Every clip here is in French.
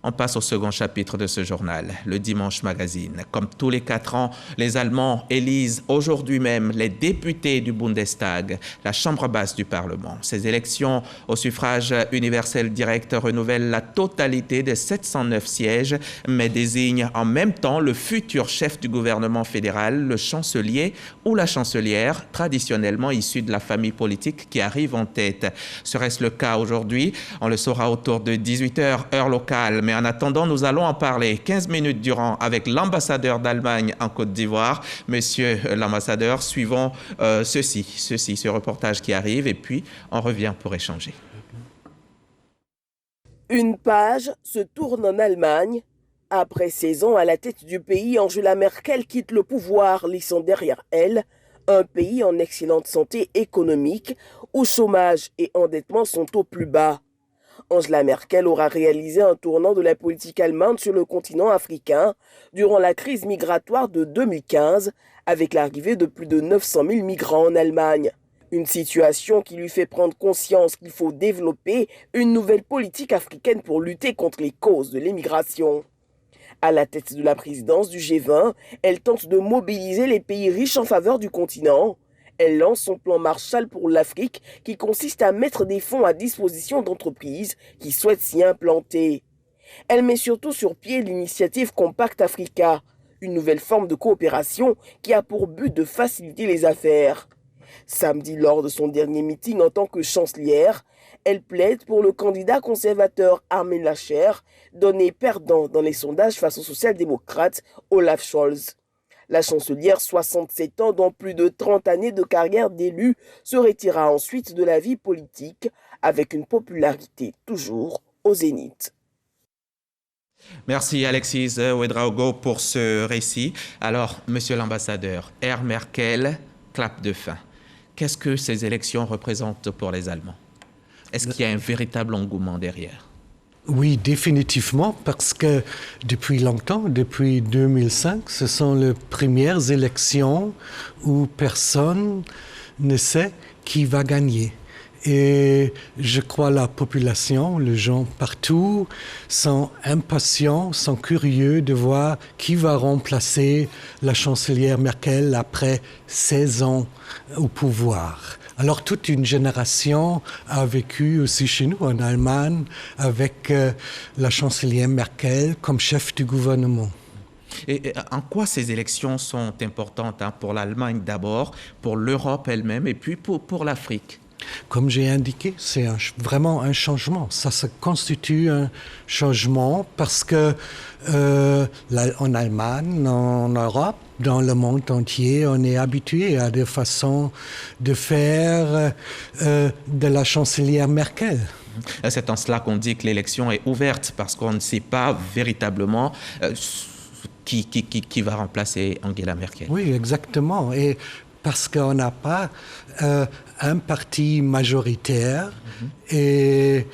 On passe au second chapitre de ce journal, le Dimanche Magazine. Comme tous les 4 ans, les Allemands élisent aujourd'hui même les députés du Bundestag, la chambre basse du Parlement. Ces élections au suffrage universel direct renouvellent la totalité des 709 sièges, mais désignent en même temps le futur chef du gouvernement fédéral, le chancelier ou la chancelière, traditionnellement issu de la famille politique qui arrive en tête. Serait-ce le cas aujourd'hui? On le saura autour de 18h, heure locale. Mais en attendant, nous allons en parler 15 minutes durant avec l'ambassadeur d'Allemagne en Côte d'Ivoire. Monsieur l'ambassadeur, suivons ce reportage qui arrive et puis on revient pour échanger. Une page se tourne en Allemagne. Après 16 ans à la tête du pays, Angela Merkel quitte le pouvoir, laissant derrière elle un pays en excellente santé économique, où chômage et endettement sont au plus bas. Angela Merkel aura réalisé un tournant de la politique allemande sur le continent africain durant la crise migratoire de 2015, avec l'arrivée de plus de 900 000 migrants en Allemagne. Une situation qui lui fait prendre conscience qu'il faut développer une nouvelle politique africaine pour lutter contre les causes de l'immigration. À la tête de la présidence du G20, elle tente de mobiliser les pays riches en faveur du continent. Elle lance son plan Marshall pour l'Afrique qui consiste à mettre des fonds à disposition d'entreprises qui souhaitent s'y implanter. Elle met surtout sur pied l'initiative Compact Africa, une nouvelle forme de coopération qui a pour but de faciliter les affaires. Samedi, lors de son dernier meeting en tant que chancelière, elle plaide pour le candidat conservateur Armin Laschet, donné perdant dans les sondages face au social-démocrate Olaf Scholz. La chancelière, 67 ans, dont plus de 30 années de carrière d'élu, se retira ensuite de la vie politique avec une popularité toujours au zénith. Merci Alexis Ouedraogo pour ce récit. Alors, monsieur l'ambassadeur, Ère Merkel, clap de fin. Qu'est-ce que ces élections représentent pour les Allemands? Est-ce qu'il y a un véritable engouement derrière? Oui, définitivement, parce que depuis longtemps, depuis 2005, ce sont les premières élections où personne ne sait qui va gagner. Et je crois la population, les gens partout, sont impatients, sont curieux de voir qui va remplacer la chancelière Merkel après 16 ans au pouvoir. Alors toute une génération a vécu aussi chez nous en Allemagne avec la chancelière Merkel comme chef du gouvernement. Et en quoi ces élections sont importantes pour l'Allemagne d'abord, pour l'Europe elle-même et puis pour l'Afrique? Comme j'ai indiqué, c'est vraiment un changement. Ça se constitue un changement parce que en Allemagne, en Europe, dans le monde entier, on est habitué à des façons de faire de la chancelière Merkel. C'est en cela qu'on dit que l'élection est ouverte parce qu'on ne sait pas véritablement qui va remplacer Angela Merkel. Oui, exactement. Et parce qu'on n'a pas un parti majoritaire et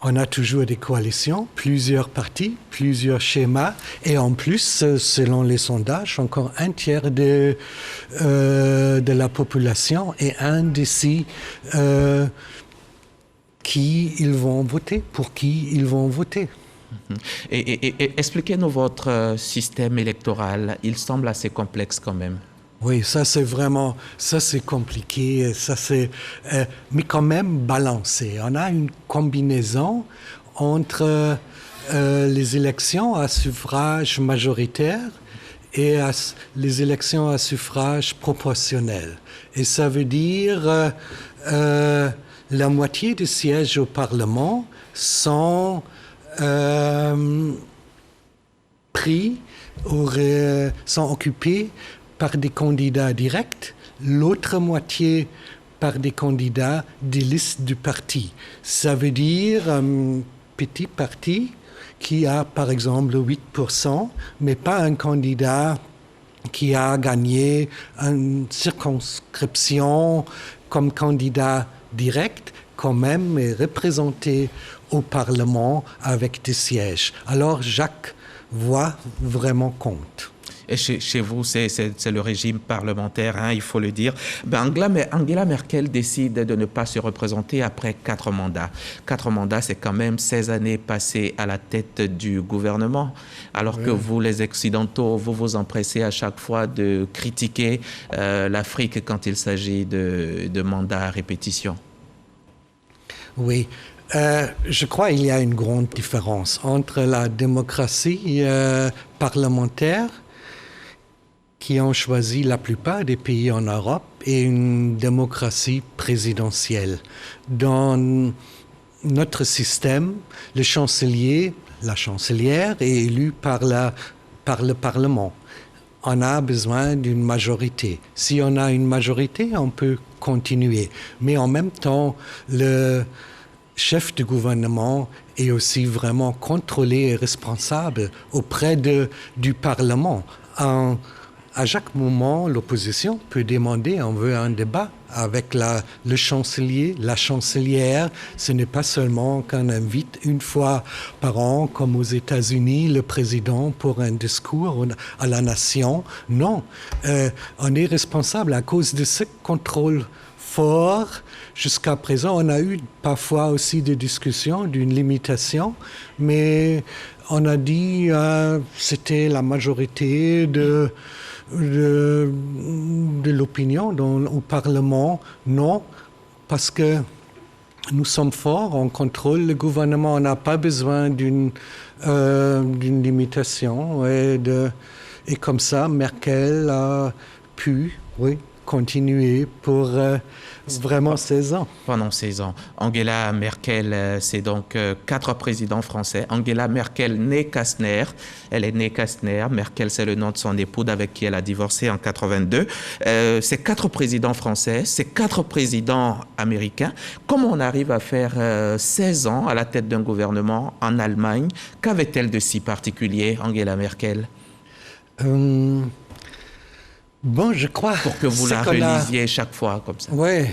on a toujours des coalitions, plusieurs partis, plusieurs schémas et en plus, selon les sondages, encore un tiers de la population est indécis qui ils vont voter, pour qui ils vont voter. Et expliquez-nous votre système électoral. Il semble assez complexe quand même. Oui, ça c'est compliqué, mais quand même balancé. On a une combinaison entre les élections à suffrage majoritaire et les élections à suffrage proportionnel. Et ça veut dire la moitié des sièges au Parlement sont sont occupés par des candidats directs, l'autre moitié par des candidats des listes du parti. Ça veut dire un petit parti qui a par exemple 8%, mais pas un candidat qui a gagné une circonscription comme candidat direct, quand même est représenté au Parlement avec des sièges. Alors chaque voix vraiment compte. Et chez vous, c'est le régime parlementaire, hein, il faut le dire. Angela Merkel décide de ne pas se représenter après 4 mandats. 4 mandats, c'est quand même 16 années passées à la tête du gouvernement. Alors que vous, les Occidentaux, vous vous empressez à chaque fois de critiquer l'Afrique quand il s'agit de mandats à répétition. Oui. Je crois qu'il y a une grande différence entre la démocratie parlementaire qui ont choisi la plupart des pays en Europe et une démocratie présidentielle. Dans notre système, le chancelier, la chancelière est élue par le Parlement. On a besoin d'une majorité. Si on a une majorité, on peut continuer. Mais en même temps, le chef du gouvernement est aussi vraiment contrôlé et responsable auprès du Parlement. À chaque moment, l'opposition peut demander, on veut un débat avec le chancelier, la chancelière. Ce n'est pas seulement qu'on invite une fois par an, comme aux États-Unis, le président pour un discours à la nation. Non, on est responsable à cause de ce contrôle fort. Jusqu'à présent, on a eu parfois aussi des discussions d'une limitation, mais on a dit c'était la majorité de l'opinion au Parlement. Non, parce que nous sommes forts, on contrôle le gouvernement, on n'a pas besoin d'une limitation. Et comme ça, Merkel a pu, continuer pour vraiment 16 ans. Pendant 16 ans. Angela Merkel, c'est donc 4 présidents français. Angela Merkel, née Kastner. Elle est née Kastner. Merkel, c'est le nom de son épouse avec qui elle a divorcé en 82. C'est 4 présidents français, c'est 4 présidents américains. Comment on arrive à faire 16 ans à la tête d'un gouvernement en Allemagne? Qu'avait-elle de si particulier, Angela Merkel? Bon, je crois... Pour que vous la relisiez chaque fois, comme ça. Oui.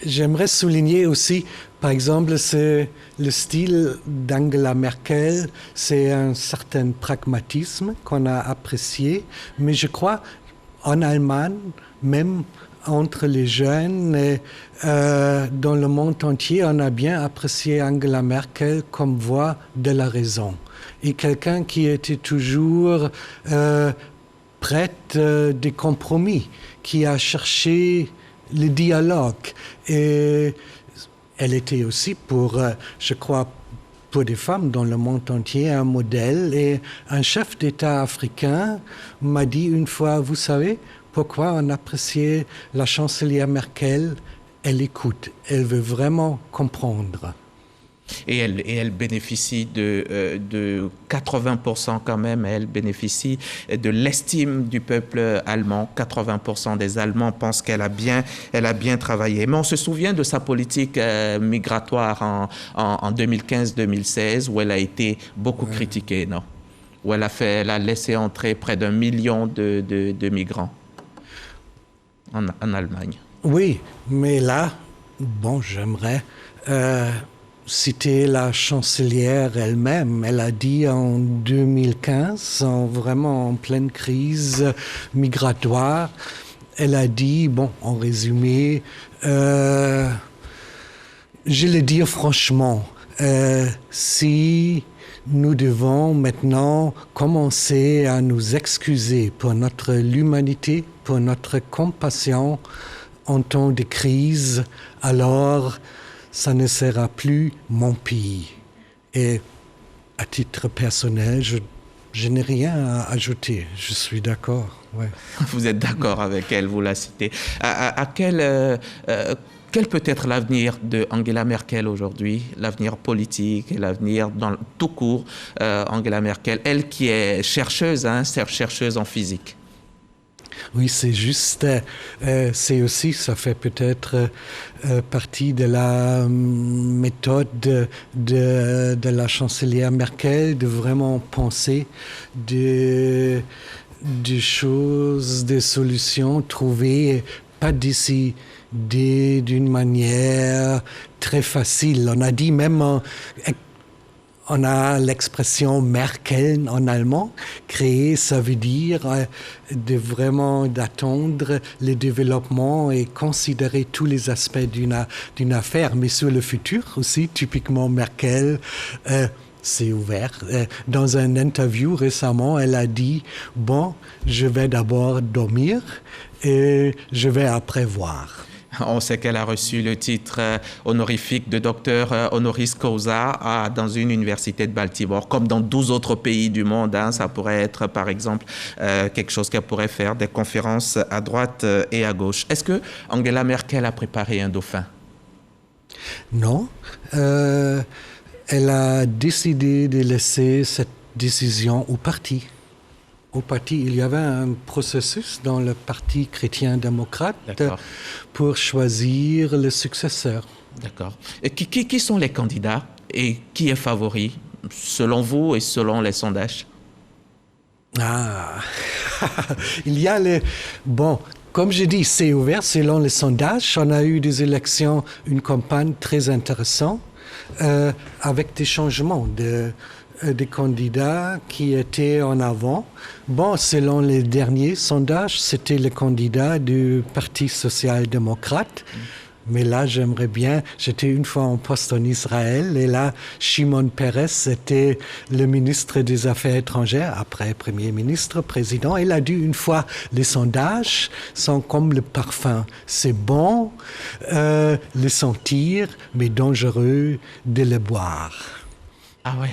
J'aimerais souligner aussi, par exemple, c'est le style d'Angela Merkel, c'est un certain pragmatisme qu'on a apprécié, mais je crois, en Allemagne, même entre les jeunes et dans le monde entier, on a bien apprécié Angela Merkel comme voix de la raison. Et quelqu'un qui était toujours... prête des compromis, qui a cherché le dialogue. Et elle était aussi je crois, pour des femmes dans le monde entier, un modèle. Et un chef d'État africain m'a dit une fois, vous savez pourquoi on appréciait la chancelière Merkel? Elle écoute, elle veut vraiment comprendre. Et elle bénéficie de 80% quand même, elle bénéficie de l'estime du peuple allemand. 80% des Allemands pensent qu'elle a bien travaillé. Mais on se souvient de sa politique migratoire en 2015-2016 où elle a été beaucoup critiquée, non? Où elle a laissé entrer près d'1 million de migrants en Allemagne. Oui, mais là, j'aimerais... citer la chancelière elle-même. Elle a dit en 2015, vraiment en pleine crise migratoire, elle a dit, en résumé, je le dis franchement, si nous devons maintenant commencer à nous excuser pour notre humanité, pour notre compassion en temps de crise, alors ça ne sera plus mon pays. Et à titre personnel, je n'ai rien à ajouter. Je suis d'accord. Ouais. Vous êtes d'accord avec elle, vous la citez. Quel peut être l'avenir de Angela Merkel aujourd'hui, l'avenir politique et l'avenir tout court, Angela Merkel, elle qui est chercheuse en physique? Oui, c'est juste, c'est aussi, ça fait peut-être partie de la méthode de la chancelière Merkel de vraiment penser des choses, des solutions trouvées, pas décidées d'une manière très facile. On a dit même On a l'expression Merkel en allemand. Créer, ça veut dire d'attendre le développement et considérer tous les aspects d'une affaire, mais sur le futur aussi, typiquement Merkel. C'est ouvert. Dans une interview récemment, elle a dit « Bon, je vais d'abord dormir et je vais après voir ». On sait qu'elle a reçu le titre honorifique de docteur honoris causa dans une université de Baltimore, comme dans 12 autres pays du monde. Ça pourrait être, par exemple, quelque chose qu'elle pourrait faire, des conférences à droite et à gauche. Est-ce que Angela Merkel a préparé un dauphin? Non. Elle a décidé de laisser cette décision au parti. Il y avait un processus dans le Parti chrétien-démocrate pour choisir le successeur. D'accord. Et qui sont les candidats et qui est favori, selon vous et selon les sondages? Il y a les... Bon, comme je dis, c'est ouvert selon les sondages. On a eu des élections, une campagne très intéressante avec des changements des candidats qui étaient en avant. Bon, selon les derniers sondages, c'était le candidat du Parti social-démocrate. Mais là, j'aimerais bien... J'étais une fois en poste en Israël et là, Shimon Peres était le ministre des Affaires étrangères, après Premier ministre, président. Il a dit une fois, les sondages sont comme le parfum. C'est bon le sentir, mais dangereux de le boire. Ah ouais.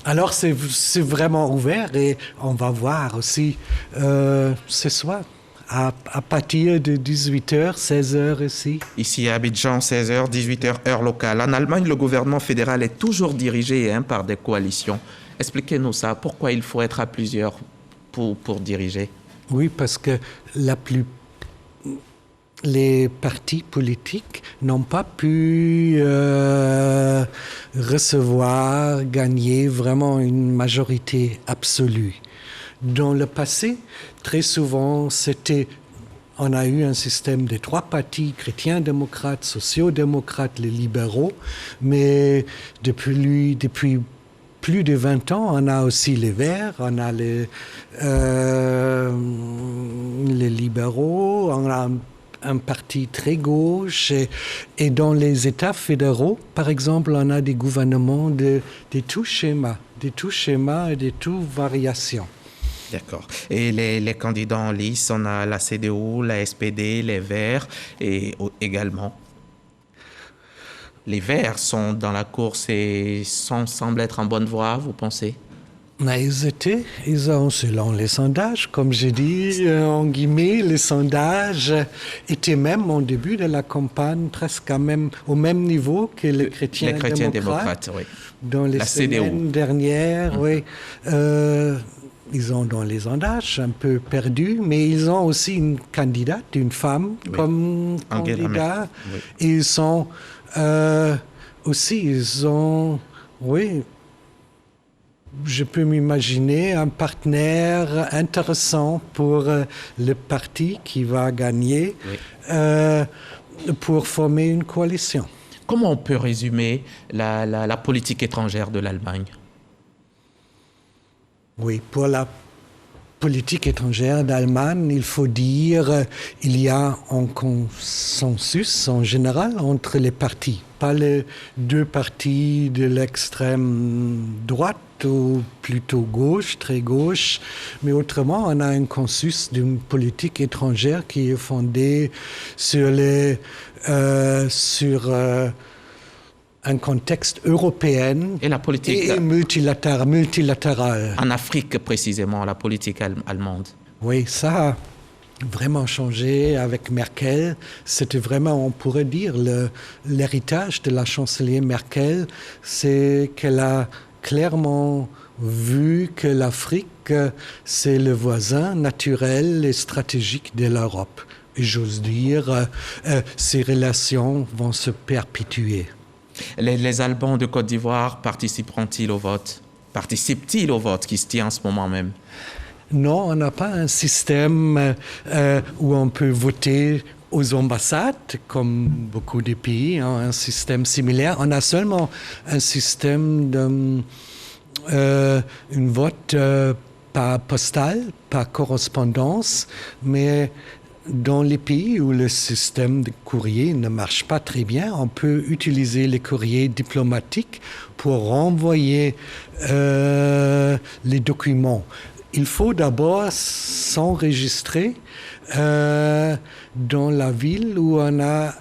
Alors, c'est vraiment ouvert et on va voir aussi ce soir. À partir de 18h, 16h ici. Ici à Abidjan, 16h, 18h, heure locale. En Allemagne, le gouvernement fédéral est toujours dirigé par des coalitions. Expliquez-nous ça. Pourquoi il faut être à plusieurs pour diriger? Oui, parce que les partis politiques n'ont pas pu gagner vraiment une majorité absolue. Dans le passé, très souvent, on a eu un système de 3 partis, chrétiens-démocrates, sociaux-démocrates, les libéraux, mais depuis plus de 20 ans, on a aussi les Verts, on a les libéraux, on a un parti très gauche et dans les États fédéraux, par exemple, on a des gouvernements de tout schéma et de toutes variations. D'accord. Et les candidats en lice, on a la CDU, la SPD, les Verts et également. Les Verts sont dans la course et semblent être en bonne voie, vous pensez? Mais ils ont, selon les sondages, comme j'ai dit, en guillemets, les sondages étaient même au début de la campagne presque au même niveau que les chrétiens démocrates. Oui. Dans les semaines dernières, oui. Ils ont dans les sondages un peu perdu, mais ils ont aussi une candidate, une femme, comme candidat. Oui. Et ils sont je peux m'imaginer un partenaire intéressant pour le parti qui va gagner pour former une coalition. Comment on peut résumer la politique étrangère de l'Allemagne? Oui, pour la politique étrangère d'Allemagne, il faut dire il y a un consensus en général entre les partis. Pas les 2 partis de l'extrême droite ou plutôt gauche, très gauche, mais autrement, on a un consensus d'une politique étrangère qui est fondée sur un contexte européen et la politique et multilatéral. En Afrique, précisément, la politique allemande. Oui, ça a vraiment changé avec Merkel. C'était vraiment, on pourrait dire, l'héritage de la chancelière Merkel, c'est qu'elle a clairement vu que l'Afrique, c'est le voisin naturel et stratégique de l'Europe. Et j'ose dire, ces relations vont se perpétuer. Les Allemands de Côte d'Ivoire participeront-ils au vote? Participent-ils au vote qui se tient en ce moment même? Non, on n'a pas un système où on peut voter aux ambassades, comme beaucoup de pays, ont un système similaire. On a seulement un système de une vote par postal, par correspondance, mais dans les pays où le système de courrier ne marche pas très bien, on peut utiliser les courriers diplomatiques pour renvoyer les documents. Il faut d'abord s'enregistrer dans la ville où on a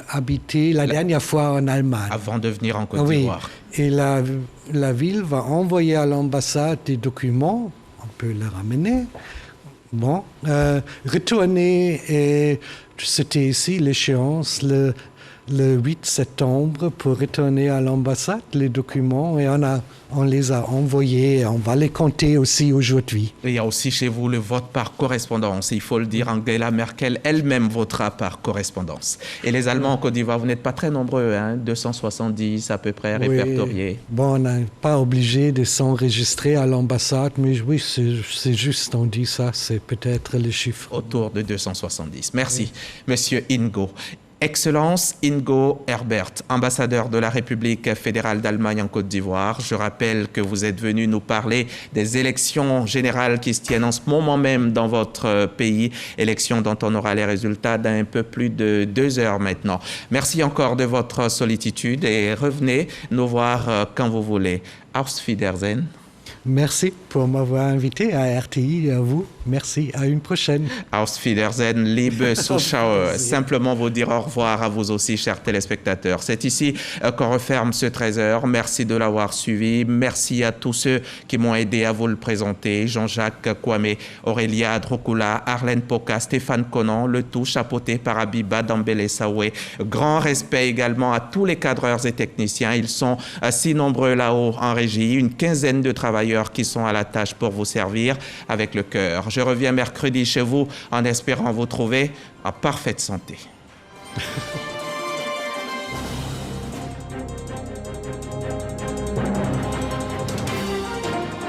habité la dernière fois en Allemagne. Avant de venir en Côte d'Ivoire. Et la ville va envoyer à l'ambassade des documents, on peut les ramener. Bon, retourner, et c'était ici l'échéance, le 8 septembre, pour retourner à l'ambassade les documents, et on les a envoyés, et on va les compter aussi aujourd'hui. Il y a aussi chez vous le vote par correspondance. Il faut le dire, Angela Merkel elle-même votera par correspondance. Et les Allemands en Côte d'Ivoire, vous n'êtes pas très nombreux, 270 à peu près répertoriés. Bon, on n'est pas obligé de s'enregistrer à l'ambassade, mais oui, c'est juste, on dit ça, c'est peut-être le chiffre. Autour de 270. Merci, Monsieur Ingo. Excellence Ingo Herbert, ambassadeur de la République fédérale d'Allemagne en Côte d'Ivoire. Je rappelle que vous êtes venu nous parler des élections générales qui se tiennent en ce moment même dans votre pays, élections dont on aura les résultats dans un peu plus de 2 heures maintenant. Merci encore de votre sollicitude et revenez nous voir quand vous voulez. Auf Wiedersehen. Merci pour m'avoir invité à RTI et à vous. Merci, à une prochaine. Auf Wiedersehen, liebe Zuschauer. Simplement vous dire au revoir à vous aussi, chers téléspectateurs. C'est ici qu'on referme ce 13h. Merci de l'avoir suivi. Merci à tous ceux qui m'ont aidé à vous le présenter. Jean-Jacques Kwame, Aurélia Drokula, Arlène Poca, Stéphane Conan, le tout chapeauté par Abiba Dambélé Saoué. Grand respect également à tous les cadreurs et techniciens. Ils sont si nombreux là-haut en régie. Une quinzaine de travailleurs qui sont à la tâche pour vous servir avec le cœur. Je reviens mercredi chez vous en espérant vous trouver en parfaite santé.